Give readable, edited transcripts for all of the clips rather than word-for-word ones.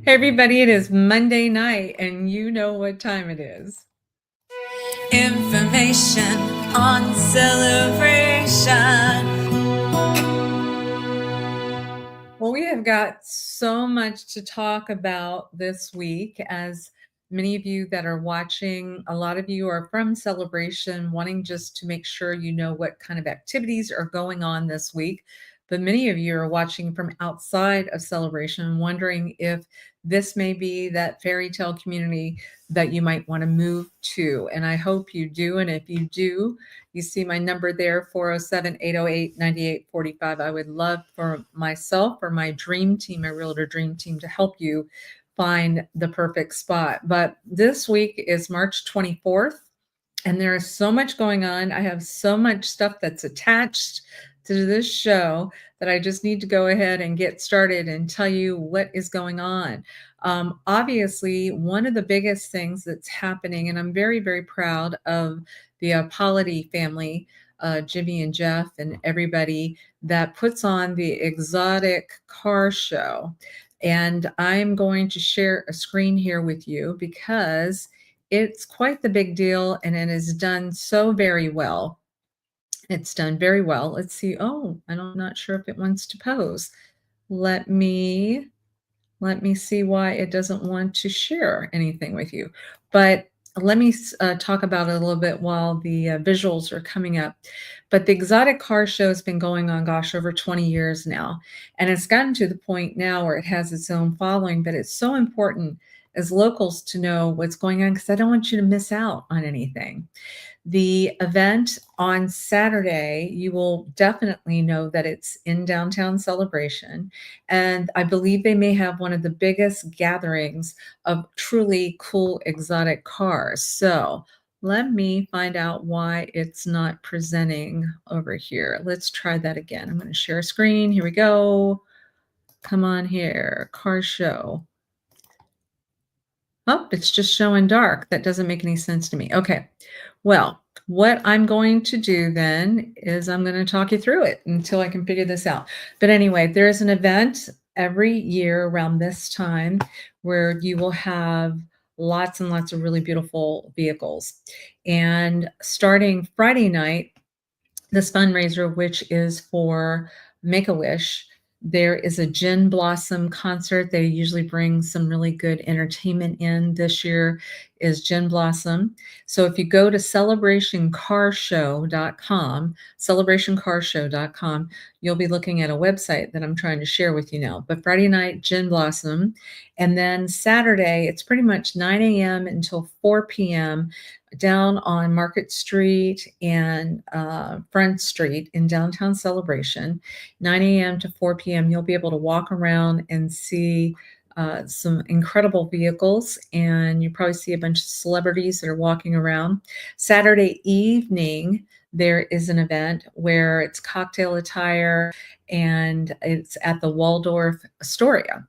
Hey, everybody, it is Monday night, and you know what time it is. Information on celebration. Well, we have got so much to talk about this week. As many of you that are watching, a lot of you are from Celebration, wanting just to make sure you know what kind of activities are going on this week. But many of you are watching from outside of Celebration, wondering if this may be that fairy tale community that you might want to move to. And I hope you do. And if you do, you see my number there, 407 808 9845. I would love for myself or my dream team, my realtor dream team, to help you find the perfect spot. But this week is March 24th, and there is so much going on. I have so much stuff that's attached to this show that I just need to go ahead and get started and tell you what is going on. Obviously, one of the biggest things that's happening, and I'm very, very proud of the Polity family, Jimmy and Jeff, and everybody that puts on the exotic car show. And I'm going to share a screen here with you because it's quite the big deal, and it is done so very well. It's done very well. Let's see. Oh, I'm not sure if it wants to pose. Let me see why it doesn't want to share anything with you. But let me talk about it a little bit while the visuals are coming up. But the exotic car show has been going on, gosh, over 20 years now. And it's gotten to the point now where it has its own following, but it's so important as locals to know what's going on because I don't want you to miss out on anything. The event on Saturday, you will definitely know that it's in downtown Celebration. And I believe they may have one of the biggest gatherings of truly cool exotic cars. So let me find out why it's not presenting over here. Let's try that again. I'm going to share a screen. Here we go. Come on here, car show. Oh, it's just showing dark. That doesn't make any sense to me. Okay. Well, what I'm going to do then is I'm going to talk you through it until I can figure this out. But anyway, there is an event every year around this time where you will have lots and lots of really beautiful vehicles. And starting Friday night, this fundraiser, which is for Make-A-Wish, there is a Gin Blossom concert. They usually bring some really good entertainment in. This year is Gin Blossom. So if you go to celebrationcarshow.com, you'll be looking at a website that I'm trying to share with you now. But Friday night, Gin Blossom. And then Saturday, it's pretty much 9 a.m. until 4 p.m. down on Market Street and Front Street in downtown Celebration, 9 a.m. to 4 p.m. You'll be able to walk around and see some incredible vehicles, and you probably see a bunch of celebrities that are walking around. Saturday evening, there is an event where it's cocktail attire, and it's at the Waldorf Astoria,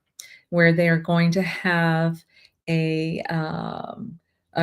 where they are going to have a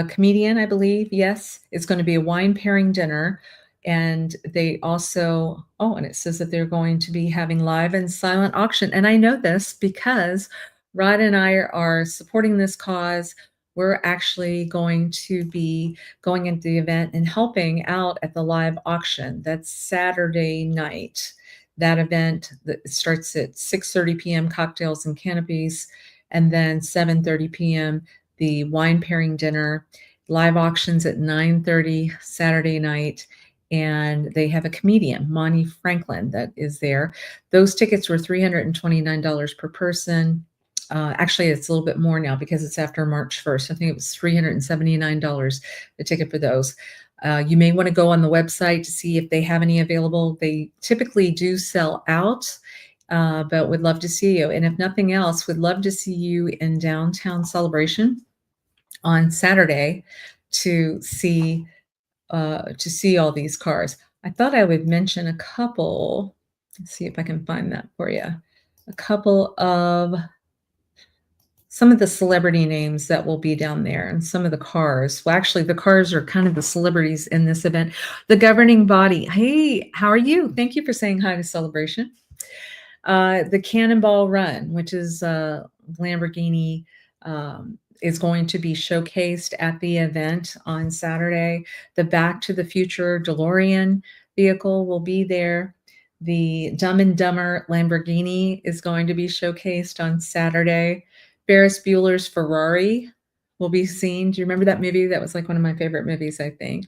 comedian, I believe. Yes, it's going to be a wine pairing dinner. And they also, and it says that they're going to be having live and silent auction. And I know this because Rod and I are supporting this cause. We're actually going to be going into the event and helping out at the live auction. That's Saturday night. That event that starts at 6:30 p.m. cocktails and canopies, and then 7:30 p.m. the wine pairing dinner. Live auctions at 9:30 Saturday night, and they have a comedian, Monty Franklin, that is there. Those tickets were $329 per person. Actually, it's a little bit more now because it's after March 1st. I think it was $379 the ticket for those. You may want to go on the website to see if they have any available. They typically do sell out, but would love to see you. And if nothing else, would love to see you in downtown Celebration on Saturday to see all these cars. I thought I would mention a couple. Let's see if I can find that for you. A couple of some of the celebrity names that will be down there and some of the cars. Well, actually, the cars are kind of the celebrities in this event. The governing body. Hey, how are you? Thank you for saying hi to Celebration. The Cannonball Run, which is Lamborghini is going to be showcased at the event on Saturday. The Back to the Future DeLorean vehicle will be there. The Dumb and Dumber Lamborghini is going to be showcased on Saturday. Ferris Bueller's Ferrari will be seen. Do you remember that movie? That was like one of my favorite movies, I think.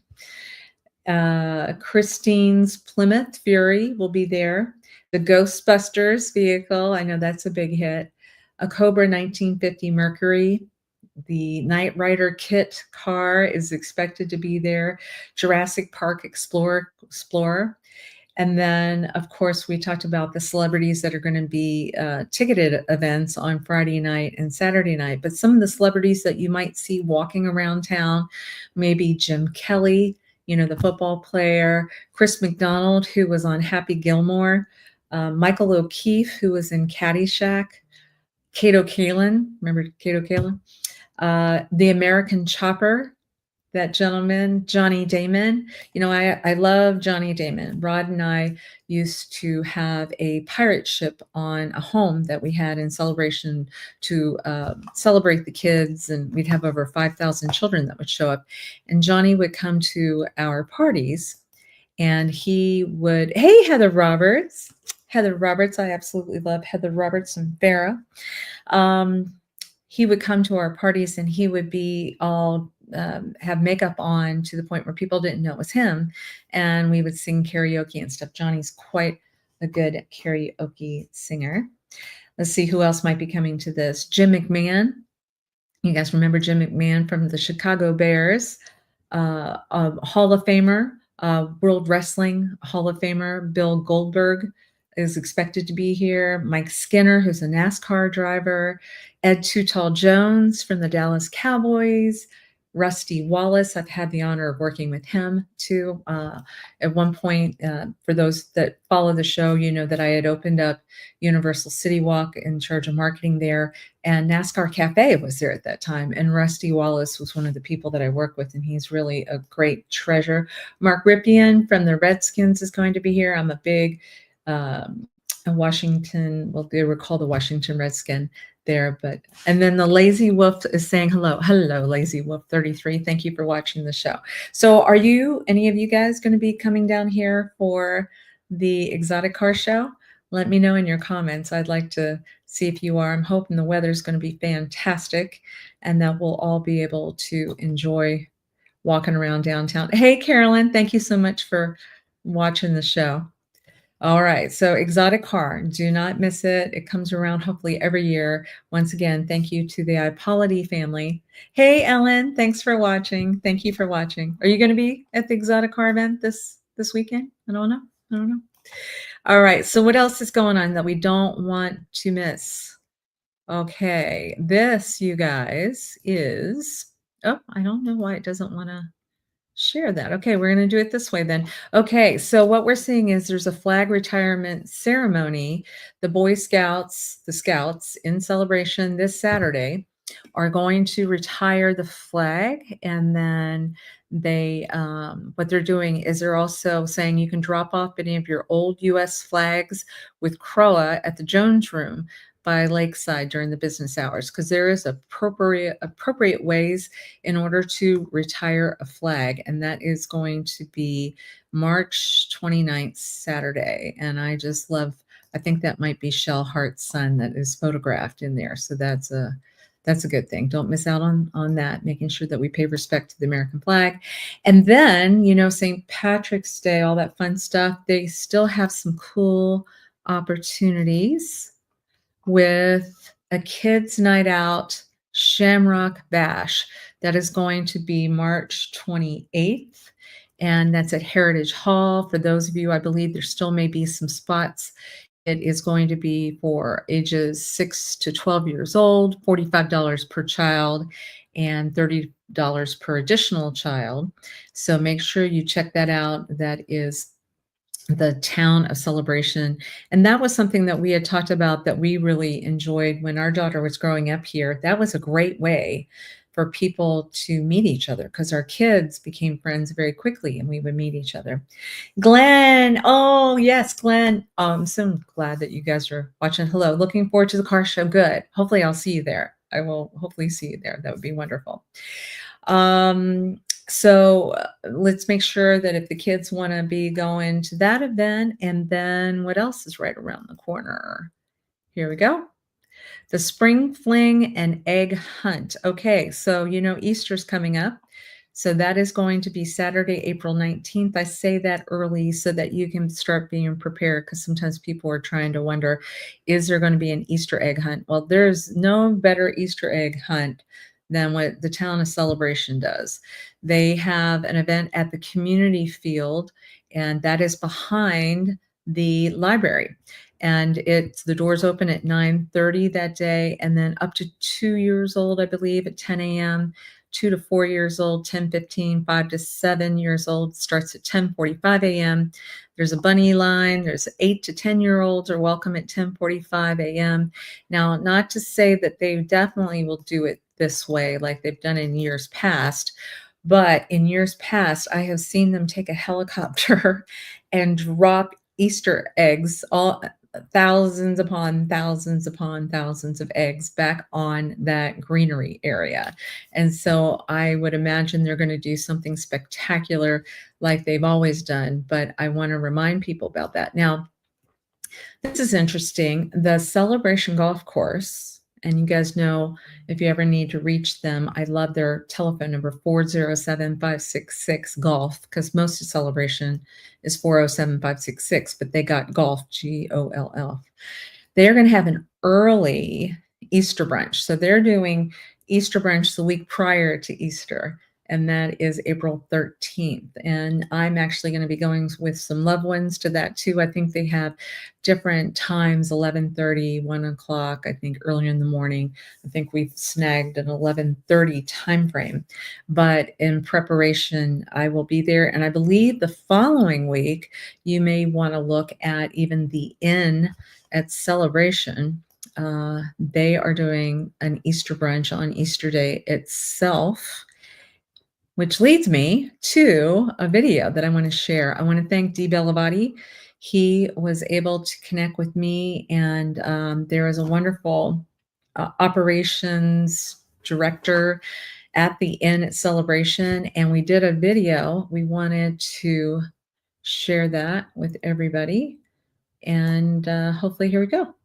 Christine's Plymouth Fury will be there. The Ghostbusters vehicle, I know that's a big hit. A Cobra 1950 Mercury. The Knight Rider kit car is expected to be there. Jurassic Park Explorer. And then, of course, we talked about the celebrities that are going to be ticketed events on Friday night and Saturday night. But some of the celebrities that you might see walking around town, maybe Jim Kelly, the football player, Chris McDonald, who was on Happy Gilmore, Michael O'Keefe, who was in Caddyshack, Kato Kaelin, remember Kato Kaelin? The American Chopper, that gentleman, Johnny Damon. I love Johnny Damon. Rod and I used to have a pirate ship on a home that we had in celebration to celebrate the kids, and we'd have over 5,000 children that would show up. And Johnny would come to our parties, and he would, hey, Heather Roberts. Heather Roberts, I absolutely love Heather Roberts and Farrah. He would come to our parties, and he would be all have makeup on to the point where people didn't know it was him, and we would sing karaoke and stuff. Johnny's quite a good karaoke singer. Let's see who else might be coming to this. Jim McMahon. You guys remember Jim McMahon from the Chicago Bears, a Hall of Famer, World Wrestling Hall of Famer. Bill Goldberg is expected to be here. Mike Skinner, who's a NASCAR driver. Ed Too Tall Jones from the Dallas Cowboys. Rusty Wallace, I've had the honor of working with him too. At one point, for those that follow the show, you know that I had opened up Universal City Walk in charge of marketing there, and NASCAR Cafe was there at that time. And Rusty Wallace was one of the people that I work with, and he's really a great treasure. Mark Ripien from the Redskins is going to be here. I'm a big Washington, well, they were called the Washington Redskin there, and then the Lazy Wolf is saying hello. Hello, Lazy Wolf 33. Thank you for watching the show. So are any of you guys going to be coming down here for the Exotic Car Show? Let me know in your comments. I'd like to see if you are. I'm hoping the weather's going to be fantastic and that we'll all be able to enjoy walking around downtown. Hey, Carolyn, thank you so much for watching the show. All right, so Exotic Car, do not miss it. It comes around hopefully every year. Once again, thank you to the Ippoliti family. Hey, Ellen, thanks for watching. Thank you for watching. Are you going to be at the Exotic Car event this weekend? I don't know. All right, so what else is going on that we don't want to miss? Okay, this, you guys, is, I don't know why it doesn't want to share that. Okay, we're going to do it this way then. Okay, so what we're seeing is there's a flag retirement ceremony. The Boy Scouts, the Scouts in celebration this Saturday are going to retire the flag, and then they what they're doing is they're also saying you can drop off any of your old US flags with CROA at the Jones Room by Lakeside during the business hours, because there is appropriate ways in order to retire a flag, and that is going to be March 29th, Saturday. And I just love, I think that might be Shell Hart's son that is photographed in there. So that's a good thing. Don't miss out on that, making sure that we pay respect to the American flag. And then, St. Patrick's Day, all that fun stuff, they still have some cool opportunities with a kids' night out Shamrock Bash. That is going to be March 28th, and that's at Heritage Hall. For those of you, I believe there still may be some spots. It is going to be for ages 6 to 12 years old, $45 per child, and $30 per additional child. So make sure you check that out. That is the Town of Celebration. And that was something that we had talked about that we really enjoyed when our daughter was growing up here. That was a great way for people to meet each other because our kids became friends very quickly and we would meet each other. Glenn, oh yes, Glenn. I'm so glad that you guys are watching. Hello, looking forward to the car show. Good. Hopefully I'll see you there. I will hopefully see you there. That would be wonderful. So let's make sure that if the kids want to be going to that event, and then what else is right around the corner? Here we go. The Spring Fling and Egg Hunt. Okay, so you know Easter's coming up. So that is going to be Saturday, April 19th. I say that early so that you can start being prepared because sometimes people are trying to wonder, is there going to be an Easter egg hunt? Well, there's no better Easter egg hunt than what the town of Celebration does. They have an event at the community field, and that is behind the library. And the doors open at 9:30 that day, and then up to 2 years old, I believe, at 10 a.m., 2 to 4 years old, 10:15, 5 to 7 years old, starts at 10:45 a.m. There's a bunny line. There's 8 to 10-year-olds are welcome at 10:45 a.m. Now, not to say that they definitely will do it this way like they've done in years past, but in years past, I have seen them take a helicopter and drop Easter eggs, all thousands upon thousands upon thousands of eggs back on that greenery area. And so I would imagine they're going to do something spectacular like they've always done, but I want to remind people about that. Now, this is interesting. The Celebration Golf Course, and you guys know if you ever need to reach them, I love their telephone number, 407-566-GOLF, because most of Celebration is 407-566, but they got golf, GOLF. They're going to have an early Easter brunch. So they're doing Easter brunch the week prior to Easter, and that is April 13th. And I'm actually going to be going with some loved ones to that too. I think they have different times, 11:30, 1 o'clock, I think earlier in the morning. I think we've snagged an 11:30 time frame. But in preparation, I will be there. And I believe the following week, you may want to look at even the Inn at Celebration. They are doing an Easter brunch on Easter Day itself, which leads me to a video that I want to share. I want to thank Dee Bellavati. He was able to connect with me, and there is a wonderful operations director at the Inn at Celebration, and we did a video. We wanted to share that with everybody, and hopefully here we go.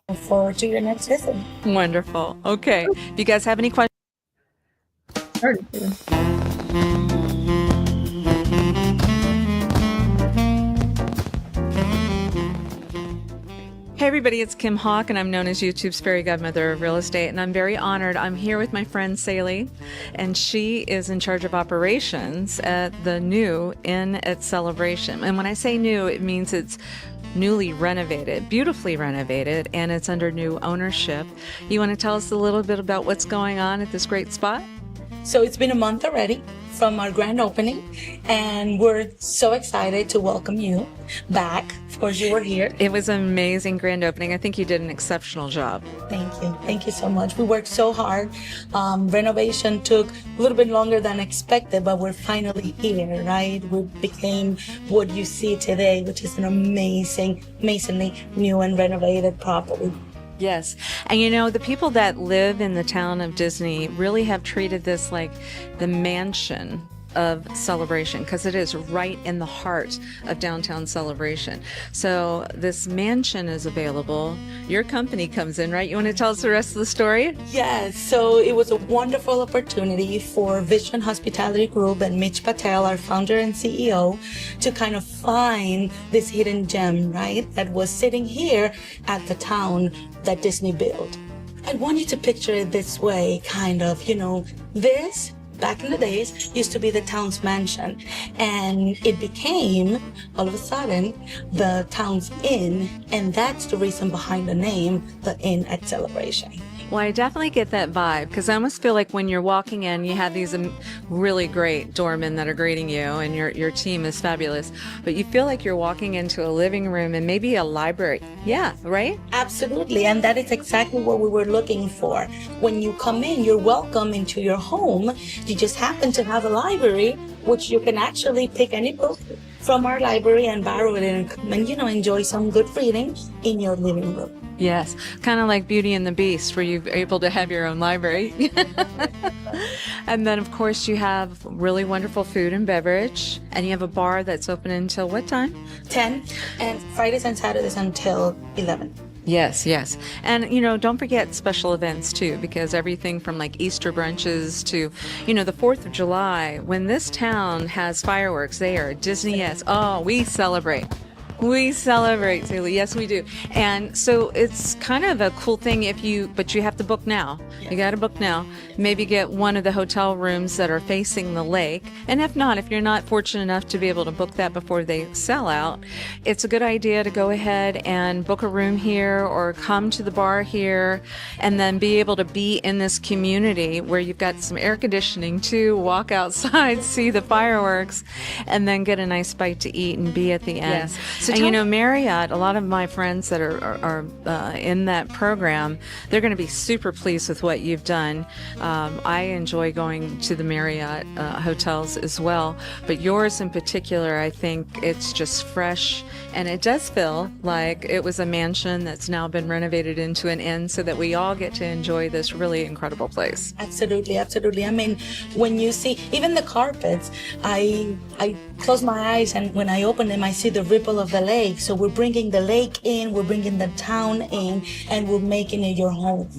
Look forward to your next visit. Wonderful. Okay. If you guys have any questions. Hey everybody, it's Kim Hawk, and I'm known as YouTube's fairy godmother of real estate, and I'm very honored. I'm here with my friend Saley, and she is in charge of operations at the new Inn at Celebration. And when I say new, it means it's newly renovated, beautifully renovated, and it's under new ownership. You want to tell us a little bit about what's going on at this great spot? So it's been a month already from our grand opening, and we're so excited to welcome you back. Of course, you were here. It was an amazing grand opening. I think you did an exceptional job. Thank you. Thank you so much. We worked so hard. Renovation took a little bit longer than expected, but we're finally here, right? We became what you see today, which is an amazingly new and renovated property. Yes. And you know, the people that live in the town of Disney really have treated this like the mansion of Celebration, because it is right in the heart of downtown Celebration. So this mansion is available. Your company comes in, right? You want to tell us the rest of the story? Yes, so it was a wonderful opportunity for Vision Hospitality Group and Mitch Patel, our founder and CEO, to kind of find this hidden gem, right? That was sitting here at the town that Disney built. I want you to picture it this way, kind of, this back in the days used to be the town's mansion, and it became all of a sudden the town's inn, and that's the reason behind the name, the Inn at Celebration. Well, I definitely get that vibe because I almost feel like when you're walking in, you have these really great doormen that are greeting you, and your team is fabulous. But you feel like you're walking into a living room and maybe a library. Yeah, right? Absolutely, and that is exactly what we were looking for. When you come in, you're welcome into your home. You just happen to have a library, which you can actually pick any book from our library and borrow it and come and, enjoy some good reading in your living room. Yes, kind of like Beauty and the Beast, where you're able to have your own library. And then, of course, you have really wonderful food and beverage, and you have a bar that's open until what time? 10, and Fridays and Saturdays until 11. Yes, yes. And, don't forget special events too, because everything from like Easter brunches to, the 4th of July, when this town has fireworks, they are Disney-esque. Oh, we celebrate. We celebrate, Celie. Yes, we do. And so it's kind of a cool thing but you have to book now. You got to book now. Maybe get one of the hotel rooms that are facing the lake. And if not, if you're not fortunate enough to be able to book that before they sell out, it's a good idea to go ahead and book a room here or come to the bar here and then be able to be in this community where you've got some air conditioning too, walk outside, see the fireworks, and then get a nice bite to eat and be at the end. Yes. So Marriott, a lot of my friends that are in that program, they're going to be super pleased with what you've done. I enjoy going to the Marriott hotels as well, but yours in particular, I think it's just fresh, and it does feel like it was a mansion that's now been renovated into an inn so that we all get to enjoy this really incredible place. Absolutely, absolutely. I mean, when you see even the carpets, I close my eyes, and when I open them, I see the ripple of the lake. So we're bringing the lake in, we're bringing the town in, and we're making it your home.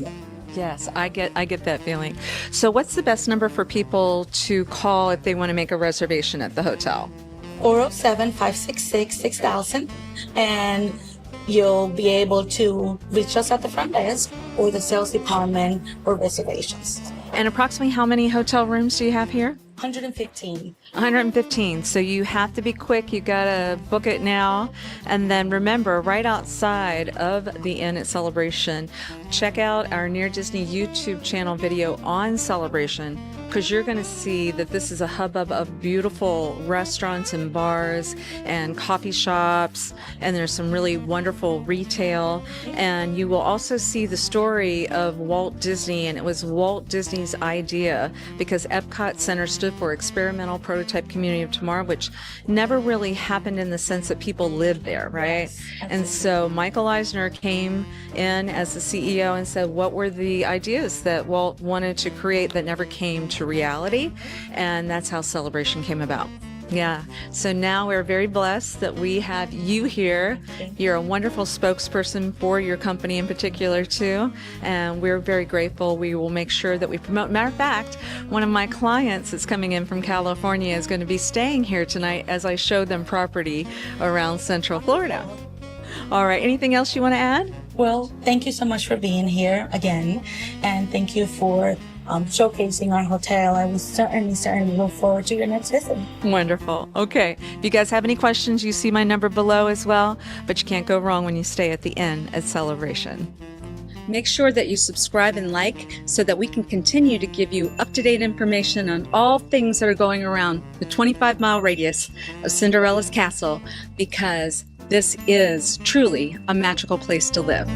Yes, I get that feeling. So what's the best number for people to call if they want to make a reservation at the hotel? 407-566-6000, and you'll be able to reach us at the front desk or the sales department or reservations. And approximately how many hotel rooms do you have here? 115. 115. So you have to be quick. You got to book it now. And then remember, right outside of the Inn at Celebration, check out our Near Disney YouTube channel video on Celebration, because you're going to see that this is a hubbub of beautiful restaurants and bars and coffee shops, and there's some really wonderful retail. And you will also see the story of Walt Disney, and it was Walt Disney's idea, because Epcot Center stood for Experimental Prototype Community of Tomorrow, which never really happened in the sense that people lived there, right? Yes, and so Michael Eisner came in as the CEO and said, what were the ideas that Walt wanted to create that never came to reality? And that's how Celebration came about. Yeah. So now we're very blessed that we have you here. You're a wonderful spokesperson for your company in particular, too. And we're very grateful. We will make sure that we promote. Matter of fact, one of my clients that's coming in from California is going to be staying here tonight as I show them property around Central Florida. All right. Anything else you want to add? Well, thank you so much for being here again, and thank you for showcasing our hotel. I will certainly look forward to your next visit. Wonderful. Okay. If you guys have any questions, you see my number below as well, but you can't go wrong when you stay at the Inn at Celebration. Make sure that you subscribe and like so that we can continue to give you up-to-date information on all things that are going around the 25-mile radius of Cinderella's Castle, because this is truly a magical place to live.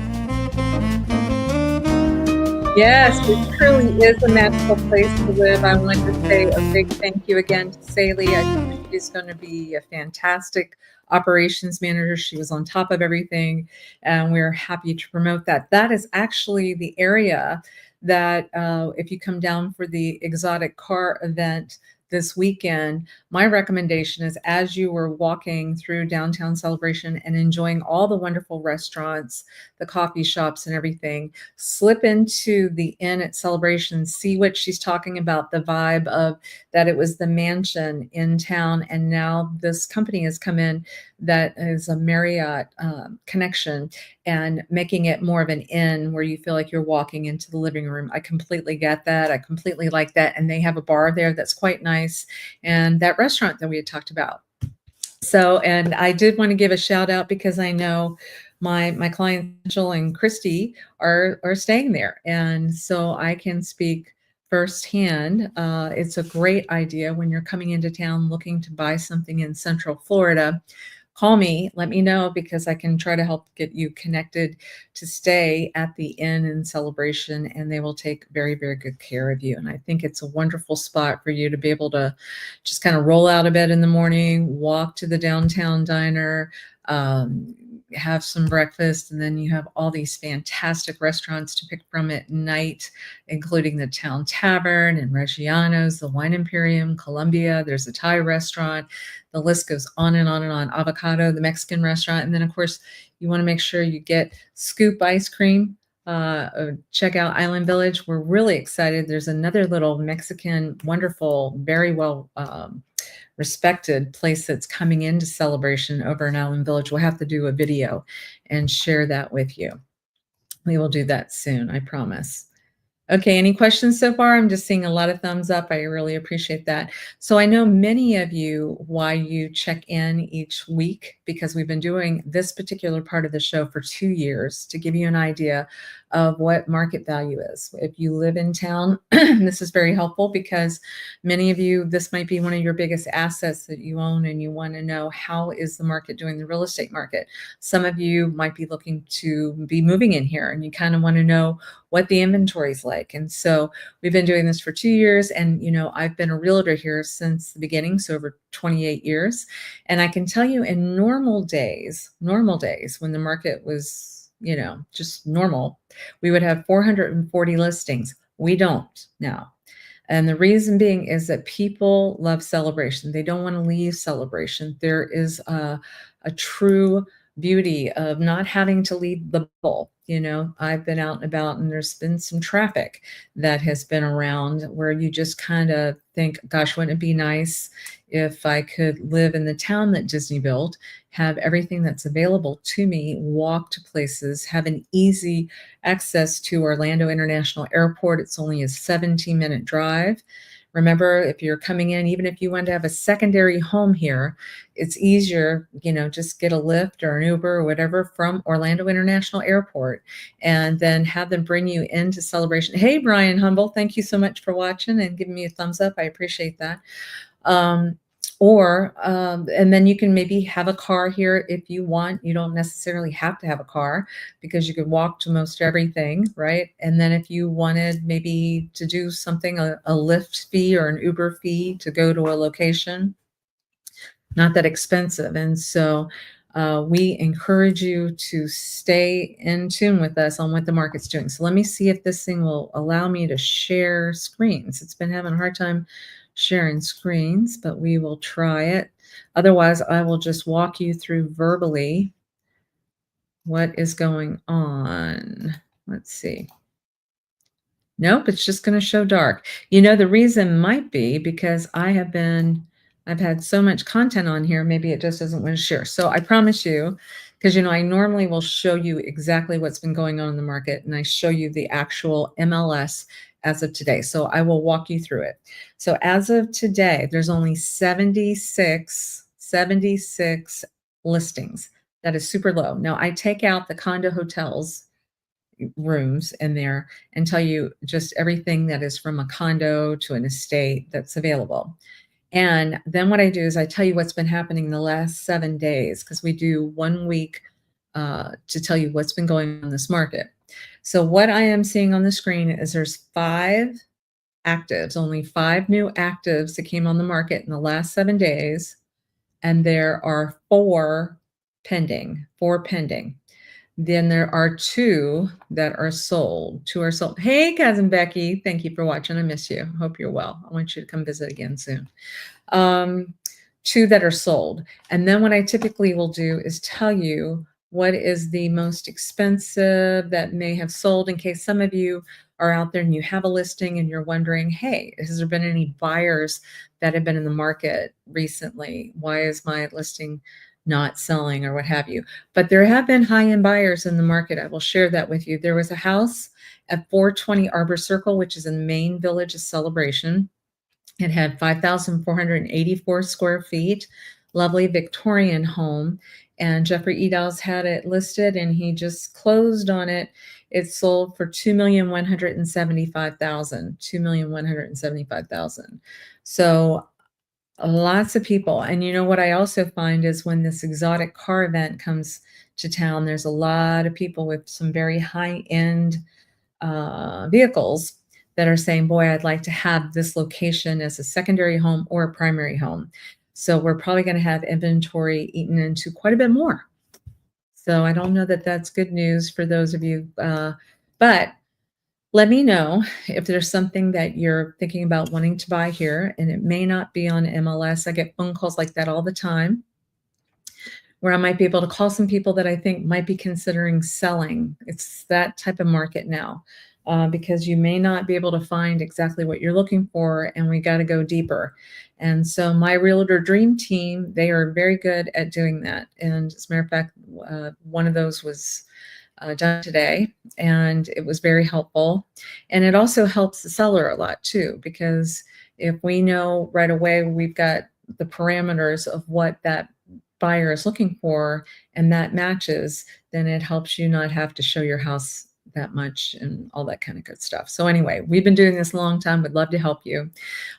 Yes, it truly is a magical place to live. I want to say a big thank you again to Celie. I think she's going to be a fantastic operations manager. She was on top of everything, and we're happy to promote that. That is actually the area that if you come down for the exotic car event this weekend, my recommendation is, as you were walking through downtown Celebration and enjoying all the wonderful restaurants, the coffee shops and everything, slip into the Inn at Celebration, see what she's talking about, the vibe of that it was the mansion in town, and now this company has come in that is a Marriott connection and making it more of an inn where you feel like you're walking into the living room. I completely get that. I completely like that. And they have a bar there that's quite nice, and that restaurant that we had talked about. So, and I did want to give a shout out because I know my clients Jill and Christy are staying there, and so I can speak firsthand. It's a great idea when you're coming into town looking to buy something in Central Florida. Call me, let me know, because I can try to help get you connected to stay at the inn in Celebration, and they will take very, very good care of you. And I think it's a wonderful spot for you to be able to just kind of roll out of bed in the morning, walk to the downtown diner, have some breakfast, and then you have all these fantastic restaurants to pick from at night, including the Town Tavern and Reggiano's, the Wine Imperium, Columbia. There's a Thai restaurant. The list goes on and on and on. Avocado, the Mexican restaurant. And then, of course, you want to make sure you get Scoop ice cream. Check out Island Village. We're really excited. There's another little Mexican, wonderful, very well respected place that's coming into Celebration over in Island Village. We'll have to do a video and share that with you. We will do that soon, I promise. Okay, any questions so far? I'm just seeing a lot of thumbs up. I really appreciate that. So I know many of you why you check in each week, because we've been doing this particular part of the show for 2 years to give you an idea of what market value is. If you live in town, this is very helpful because many of you, this might be one of your biggest assets that you own, and you want to know, how is the market doing, the real estate market? Some of you might be looking to be moving in here, and you kind of want to know what the inventory is like. And so we've been doing this for 2 years, and I've been a realtor here since the beginning, so over 28 years. And I can tell you, in normal days when the market was just normal, we would have 440 listings. We don't now. And the reason being is that people love Celebration. They don't want to leave Celebration. There is a true beauty of not having to leave the bubble. I've been out and about, and there's been some traffic that has been around where you just kind of think, gosh, wouldn't it be nice if I could live in the town that Disney built, have everything that's available to me, walk to places, have an easy access to Orlando International Airport. It's only a 17-minute drive. Remember, if you're coming in, even if you want to have a secondary home here, it's easier, just get a Lyft or an Uber or whatever from Orlando International Airport, and then have them bring you into Celebration. Hey, Brian Humble, thank you so much for watching and giving me a thumbs up. I appreciate that. And then you can maybe have a car here if you want. You don't necessarily have to have a car, because you could walk to most everything, right? And then if you wanted maybe to do something, a Lyft fee or an Uber fee to go to a location, not that expensive. And so we encourage you to stay in tune with us on what the market's doing. So let me see if this thing will allow me to share screens. It's been having a hard time sharing screens, but we will try it. Otherwise, I will just walk you through verbally what is going on. Let's see. Nope, it's just going to show dark. The reason might be because I've had so much content on here, maybe it just doesn't want to share. So I promise you, because I normally will show you exactly what's been going on in the market, and I show you the actual MLS as of today. So I will walk you through it. So as of today, there's only 76 listings. That is super low. Now I take out the condo hotels rooms in there and tell you just everything that is from a condo to an estate that's available. And then what I do is I tell you what's been happening in the last 7 days, because we do 1 week to tell you what's been going on in this market. So what I am seeing on the screen is there's 5 actives, only 5 new actives that came on the market in the last 7 days. And there are 4 pending. Then there are 2 that are sold. 2 are sold. Hey, Cousin Becky, thank you for watching. I miss you. Hope you're well. I want you to come visit again soon. 2 that are sold. And then what I typically will do is tell you what is the most expensive that may have sold, in case some of you are out there and you have a listing and you're wondering, hey, has there been any buyers that have been in the market recently? Why is my listing not selling, or what have you? But there have been high-end buyers in the market. I will share that with you. There was a house at 420 Arbor Circle, which is in the main village of Celebration. It had 5,484 square feet. lovely Victorian home. And Jeffrey Edel's had it listed, and he just closed on it. It sold for $2,175,000. $2,175,000. So lots of people. And you know what I also find is when this exotic car event comes to town, there's a lot of people with some very high-end vehicles that are saying, boy, I'd like to have this location as a secondary home or a primary home. So we're probably going to have inventory eaten into quite a bit more. So I don't know that that's good news for those of you, but let me know if there's something that you're thinking about wanting to buy here, and it may not be on MLS. I get phone calls like that all the time, where I might be able to call some people that I think might be considering selling. It's that type of market now, because you may not be able to find exactly what you're looking for, and we got to go deeper. And so my Realtor Dream Team, they are very good at doing that. And as a matter of fact, one of those was done today, and it was very helpful. And it also helps the seller a lot too, because if we know right away we've got the parameters of what that buyer is looking for and that matches, then it helps you not have to show your house that much and all that kind of good stuff. So anyway, we've been doing this a long time. Would love to help you.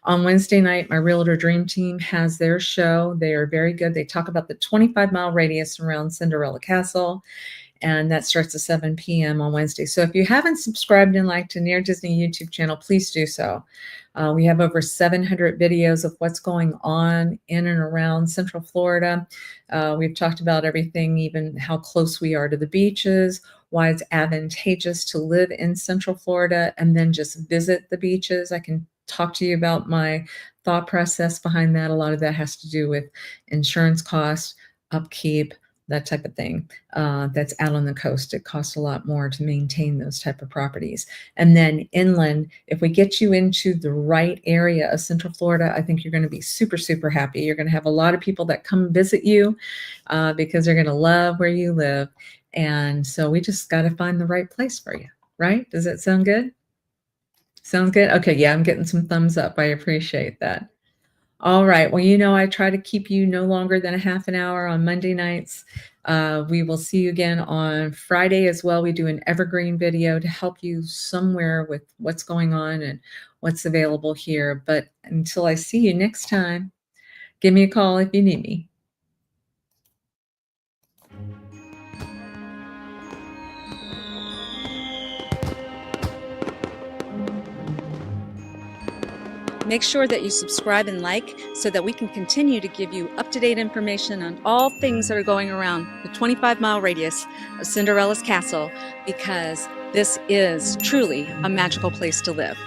On Wednesday night, my Realtor Dream Team has their show. They are very good. They talk about the 25-mile radius around Cinderella Castle, and that starts at 7 p.m. on Wednesday. So if you haven't subscribed and liked to Near Disney YouTube channel, please do so. We have over 700 videos of what's going on in and around Central Florida. We've talked about everything, even how close we are to the beaches, why it's advantageous to live in Central Florida and then just visit the beaches. I can talk to you about my thought process behind that. A lot of that has to do with insurance costs, upkeep, that type of thing. That's out on the coast. It costs a lot more to maintain those type of properties. And then inland, if we get you into the right area of Central Florida, I think you're going to be super, super happy. You're going to have a lot of people that come visit you because they're going to love where you live. And so we just got to find the right place for you, right? Does that sound good? Sounds good? Okay, yeah, I'm getting some thumbs up. I appreciate that. All right. Well, you know, I try to keep you no longer than a half an hour on Monday nights. We will see you again on Friday as well. We do an evergreen video to help you somewhere with what's going on and what's available here. But until I see you next time, give me a call if you need me. Make sure that you subscribe and like so that we can continue to give you up-to-date information on all things that are going around the 25-mile radius of Cinderella's Castle, because this is truly a magical place to live.